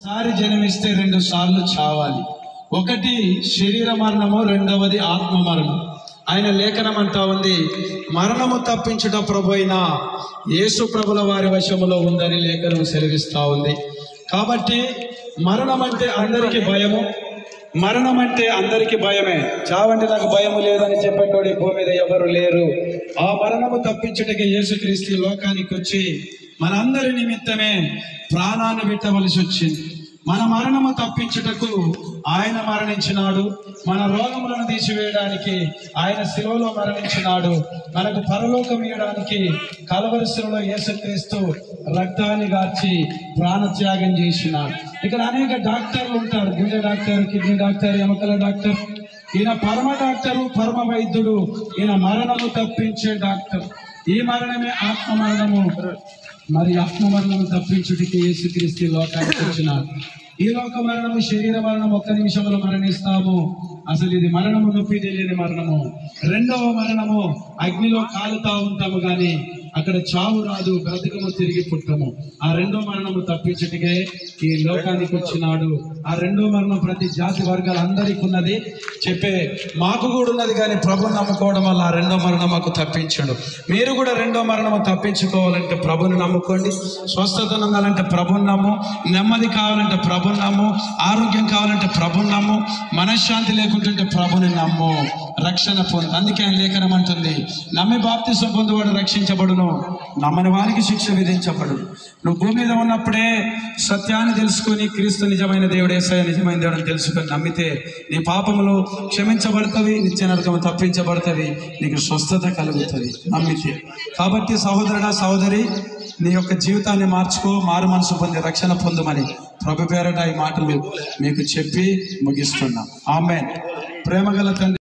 సారి జన్మిస్తే 2 సార్లు చావాలి. ఒకటి శరీర మరణము, రెండవది ఆత్మ మరణం. ఆయన లేఖనం అంటా ఉంది, మరణము తప్పించుట ప్రభు అయిన యేసు ప్రభుల వారి వశములో ఉందని లేఖనం సెలవిస్తూ ఉంది. కాబట్టి మరణం అంటే అందరికీ భయము, మరణం అంటే అందరికీ భయమే. చావంటే నాకు భయము లేదని చెప్పేటోడి భూమి మీద ఎవరు లేరు. ఆ మరణము తప్పించుటకి యేసుక్రీస్తు లోకానికి వచ్చి మనందరి నిమిత్తమే ప్రాణాన్ని పెట్టవలసి వచ్చింది. మన మరణము తప్పించుటకు ఆయన మరణించినాడు. మన రోగములను తీసివేయడానికి ఆయన శిలువలో మరణించినాడు. మనకు పరలోకం ఇవ్వడానికి కల్వరి శిలువలో యేసుక్రీస్తు రక్తాన్ని గార్చి ప్రాణత్యాగం చేసినాడు. ఇక్కడ అనేక డాక్టర్లు ఉంటారు, గుండె డాక్టర్, కిడ్నీ డాక్టర్, ఎముకల డాక్టర్. ఈయన పరమ డాక్టరు, పరమ వైద్యుడు. ఈయన మరణము తప్పించే డాక్టర్. ఈ మరణమే ఆత్మ మరణము. మరి ఆత్మ మరణము తప్పించుటికి యేసుక్రీస్తు లోకానికి వచ్చినాడు. ఈ లోక మరణము, శరీర మరణం 1 నిమిషంలో మరణిస్తాము. అసలు ఇది మరణము, నొప్పి తెలియని మరణము. రెండవ మరణము అగ్నిలో కాలుతా ఉంటాము, కానీ అక్కడ చావు రాదు, బ్రతకము, తిరిగి పుట్టము. ఆ రెండో మరణము తప్పించుటికే ఈ లోకానికి వచ్చినాడు. ఆ రెండో మరణం ప్రతి జాతి వర్గాలందరికీ ఉన్నది. మాకు కూడా ఉన్నది, కానీ ప్రభుని నమ్ముకోవడం వల్ల ఆ రెండో మరణం మాకు తప్పించాడు. మీరు కూడా రెండో మరణము తప్పించుకోవాలంటే ప్రభుని నమ్ముకోండి. స్వస్థత ఉండాలంటే ప్రభుని నమ్ము, నెమ్మది కావాలంటే ప్రభుని నమ్ము, ఆరోగ్యం కావాలంటే ప్రభుని నమ్ము, మనశ్శాంతి లేకుంటుంటే ప్రభుని నమ్ము, రక్షణ పొందు. అందుకే ఆయన లేఖనం అంటుంది, నమ్మి బాప్తిసం పొందువాడు రక్షించబడును, నమ్మని వారికి శిక్ష విధించబడు. నువ్వు భూమి మీద ఉన్నప్పుడే సత్యాన్ని తెలుసుకొని క్రీస్తు నిజమైన దేవుడు, యేసయ్య నిజమైన దేవుడు అని తెలుసుకొని నమ్మితే నీ పాపములు క్షమించబడతవి, నిత్య నరకము తప్పించబడతవి, నీకు స్వస్థత కలుగుతుంది నమ్మితే. కాబట్టి సహోదరుడా, సహోదరి, నీ యొక్క జీవితాన్ని మార్చుకో, మారు మనసు పొంది రక్షణ పొందుమని ప్రభు పేరట ఈ మాటలు మీకు చెప్పి ముగిస్తున్నాం. ఆమేన్. ప్రేమగల తండ్రి.